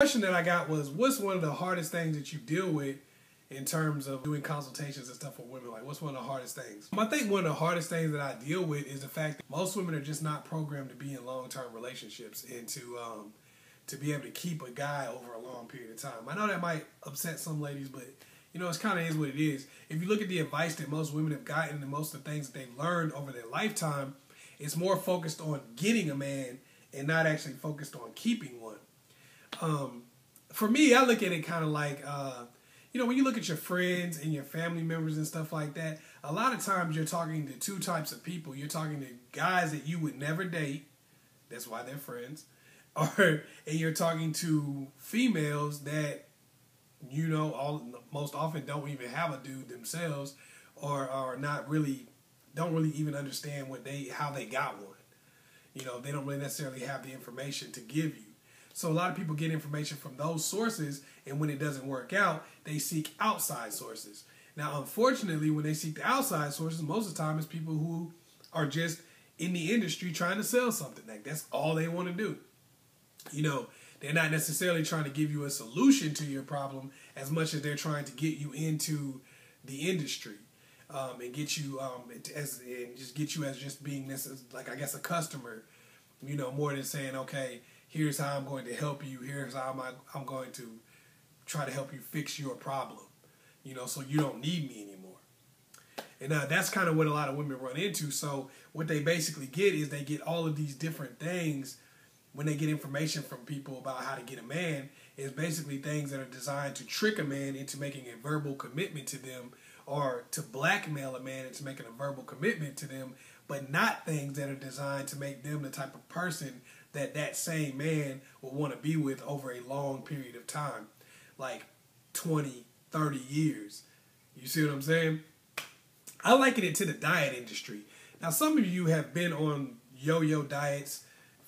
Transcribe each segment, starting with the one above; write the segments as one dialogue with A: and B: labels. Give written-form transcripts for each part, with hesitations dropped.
A: Question that I got was, what's one of the hardest things that you deal with in terms of doing consultations and stuff with women? Like, what's one of the hardest things? I think one of the hardest things that I deal with is the fact that most women are just not programmed to be in long-term relationships and to be able to keep a guy over a long period of time. I know that might upset some ladies, but you know, it's kind of is what it is. If you look at the advice that most women have gotten and most of the things that they've learned over their lifetime, it's more focused on getting a man and not actually focused on keeping one. For me, I look at it kind of like, you know, when you look at your friends and your family members and stuff like that, a lot of times you're talking to two types of people. You're talking to guys that you would never date. That's why they're friends. And you're talking to females that, you know, most often don't even have a dude themselves, or are not really, don't really even understand how they got one. You know, they don't really necessarily have the information to give you. So a lot of people get information from those sources, and when it doesn't work out, they seek outside sources. Now, unfortunately, when they seek the outside sources, most of the time it's people who are just in the industry trying to sell something. Like, that's all they want to do. You know, they're not necessarily trying to give you a solution to your problem as much as they're trying to get you into the industry, and get you as just being this, like, I guess, a customer. You know, more than saying, okay, here's how I'm going to help you. Here's how I'm going to try to help you fix your problem, you know, so you don't need me anymore. And that's kind of what a lot of women run into. So what they basically get is they get all of these different things when they get information from people about how to get a man. Is basically things that are designed to trick a man into making a verbal commitment to them, or to blackmail a man into making a verbal commitment to them, but not things that are designed to make them the type of person that same man will want to be with over a long period of time, like 20, 30 years. You see what I'm saying? I liken it to the diet industry. Now, some of you have been on yo-yo diets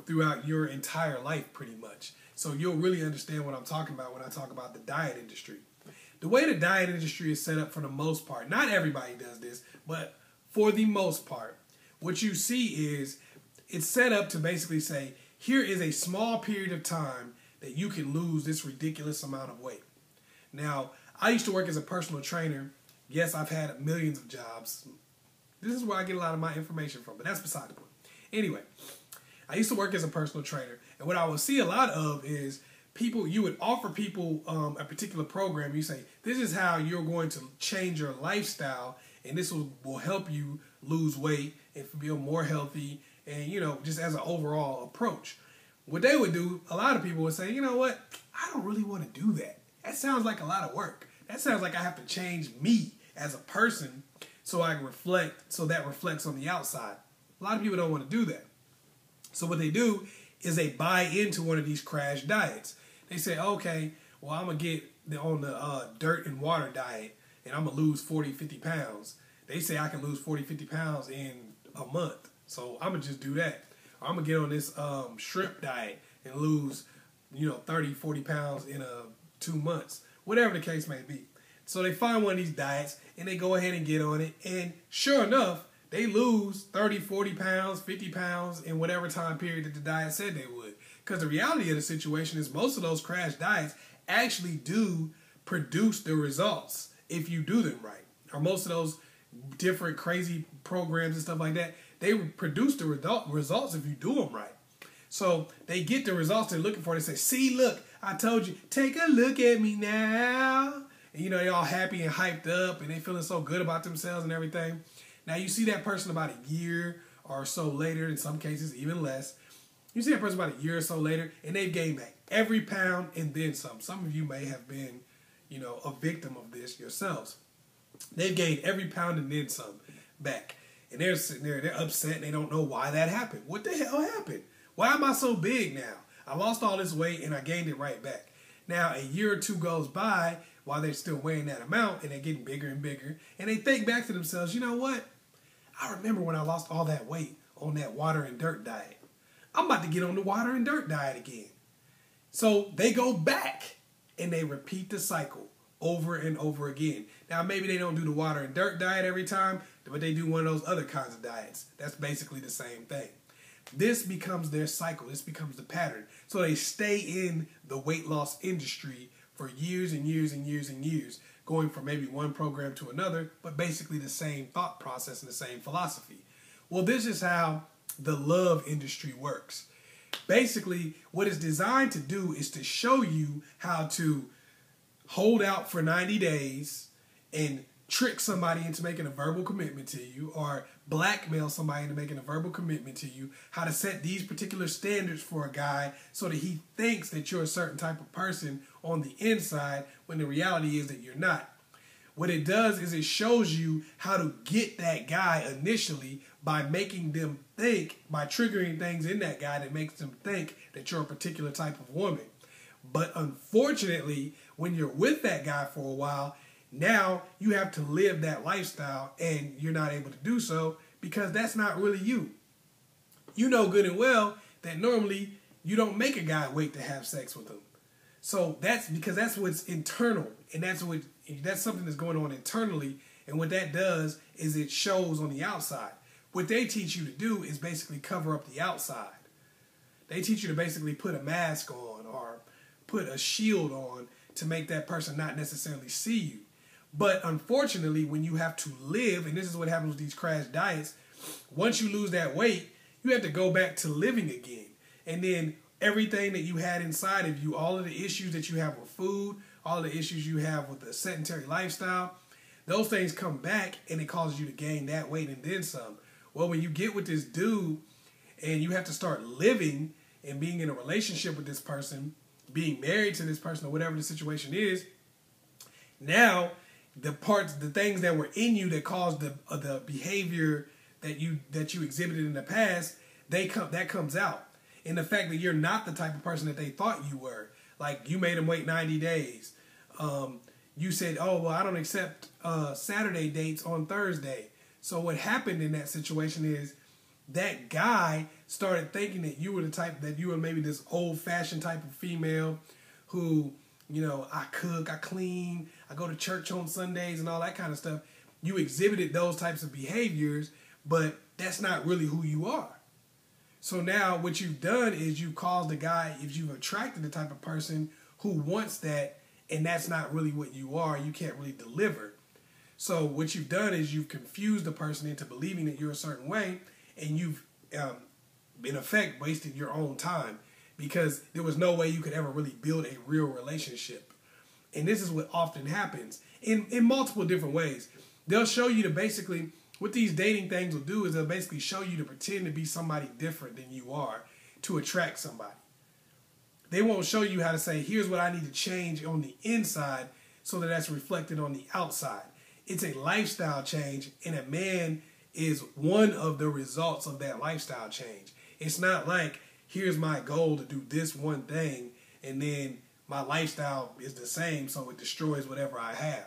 A: throughout your entire life pretty much. So you'll really understand what I'm talking about when I talk about the diet industry. The way the diet industry is set up for the most part, not everybody does this, but for the most part, what you see is it's set up to basically say, here is a small period of time that you can lose this ridiculous amount of weight. Now, I used to work as a personal trainer. Yes, I've had millions of jobs. This is where I get a lot of my information from, but that's beside the point. Anyway, I used to work as a personal trainer, and what I would see a lot of is people, you would offer people a particular program. You say, this is how you're going to change your lifestyle, and this will help you lose weight and feel more healthy, and, you know, just as an overall approach. What they would do, a lot of people would say, you know what, I don't really want to do that. That sounds like a lot of work. That sounds like I have to change me as a person so I can reflect, so that reflects on the outside. A lot of people don't want to do that. So what they do is they buy into one of these crash diets. They say, okay, well, I'm going to get on the dirt and water diet, and I'm going to lose 40, 50 pounds. They say I can lose 40, 50 pounds in a month. So I'm going to just do that. Or I'm going to get on this shrimp diet and lose, you know, 30, 40 pounds in 2 months. Whatever the case may be. So they find one of these diets, and they go ahead and get on it. And sure enough, they lose 30, 40 pounds, 50 pounds in whatever time period that the diet said they would. Because the reality of the situation is most of those crash diets actually do produce the results if you do them right. Or most of those different crazy programs and stuff like that, they produce the results if you do them right. So they get the results they're looking for. They say, see, look, I told you, take a look at me now. And, you know, they're all happy and hyped up, and they feeling so good about themselves and everything. Now, you see that person about a year or so later, in some cases even less. You see that person about a year or so later, and they've gained back every pound and then some. Some of you may have been, you know, a victim of this yourselves. They've gained every pound and then some back. And they're sitting there, they're upset, and they don't know why that happened. What the hell happened? Why am I so big now? I lost all this weight, and I gained it right back. Now, a year or two goes by while they're still weighing that amount, and they're getting bigger and bigger, and they think back to themselves, you know what? I remember when I lost all that weight on that water and dirt diet. I'm about to get on the water and dirt diet again. So they go back, and they repeat the cycle over and over again. Now, maybe they don't do the water and dirt diet every time, but they do one of those other kinds of diets. That's basically the same thing. this becomes their cycle. This becomes the pattern. So they stay in the weight loss industry for years and years and years and years, going from maybe one program to another, but basically the same thought process and the same philosophy. Well, this is how the love industry works. Basically, what it's designed to do is to show you how to hold out for 90 days and trick somebody into making a verbal commitment to you, or blackmail somebody into making a verbal commitment to you, how to set these particular standards for a guy so that he thinks that you're a certain type of person on the inside when the reality is that you're not. What it does is it shows you how to get that guy initially by making them think, by triggering things in that guy that makes them think that you're a particular type of woman. But unfortunately, when you're with that guy for a while, now you have to live that lifestyle and you're not able to do so because that's not really you. You know good and well that normally you don't make a guy wait to have sex with him. So that's because that's what's internal, and that's something that's going on internally, and what that does is it shows on the outside. What they teach you to do is basically cover up the outside. They teach you to basically put a mask on or put a shield on to make that person not necessarily see you. But unfortunately, when you have to live, and this is what happens with these crash diets, once you lose that weight, you have to go back to living again. And then everything that you had inside of you, all of the issues that you have with food, all of the issues you have with the sedentary lifestyle, those things come back and it causes you to gain that weight and then some. Well, when you get with this dude and you have to start living and being in a relationship with this person, being married to this person or whatever the situation is, now the things that were in you that caused the behavior that you exhibited in the past, that comes out. And the fact that you're not the type of person that they thought you were. Like, you made them wait 90 days. You said, oh, well, I don't accept Saturday dates on Thursday. So what happened in that situation is that guy started thinking that you were the type, that you were maybe this old-fashioned type of female who, you know, I cook, I clean, I go to church on Sundays and all that kind of stuff. You exhibited those types of behaviors, but that's not really who you are. So now what you've done is you've caused the guy, if you've attracted the type of person who wants that, and that's not really what you are, you can't really deliver. So what you've done is you've confused the person into believing that you're a certain way, and you've, in effect, wasted your own time because there was no way you could ever really build a real relationship. And this is what often happens in multiple different ways. They'll show you to basically, what these dating things will do is they'll basically show you to pretend to be somebody different than you are to attract somebody. They won't show you how to say, here's what I need to change on the inside so that that's reflected on the outside. It's a lifestyle change, and a man is one of the results of that lifestyle change. It's not like, here's my goal to do this one thing, and then my lifestyle is the same, so it destroys whatever I have.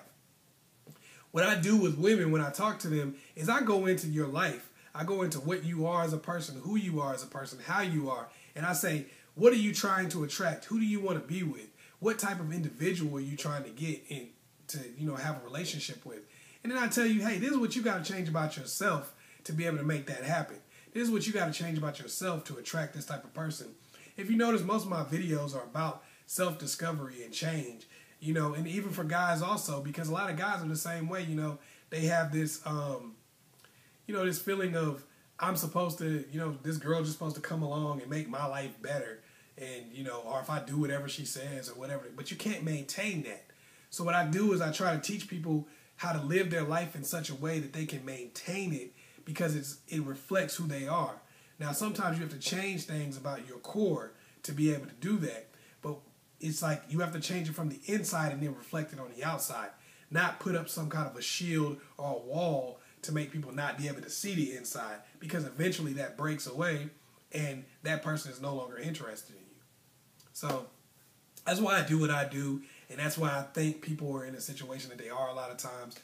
A: What I do with women when I talk to them is I go into your life. I go into what you are as a person, who you are as a person, how you are. And I say, what are you trying to attract? Who do you want to be with? What type of individual are you trying to get in to, have a relationship with? And then I tell you, hey, this is what you got to change about yourself to be able to make that happen. This is what you got to change about yourself to attract this type of person. If you notice, most of my videos are about self-discovery and change. And even for guys also, because a lot of guys are the same way, they have this, this feeling of, I'm supposed to, this girl just supposed to come along and make my life better. And, or if I do whatever she says or whatever, but you can't maintain that. So what I do is I try to teach people how to live their life in such a way that they can maintain it because it reflects who they are. Now, sometimes you have to change things about your core to be able to do that. But it's like you have to change it from the inside and then reflect it on the outside. Not put up some kind of a shield or a wall to make people not be able to see the inside, because eventually that breaks away and that person is no longer interested in you. So that's why I do what I do, and that's why I think people are in a situation that they are a lot of times.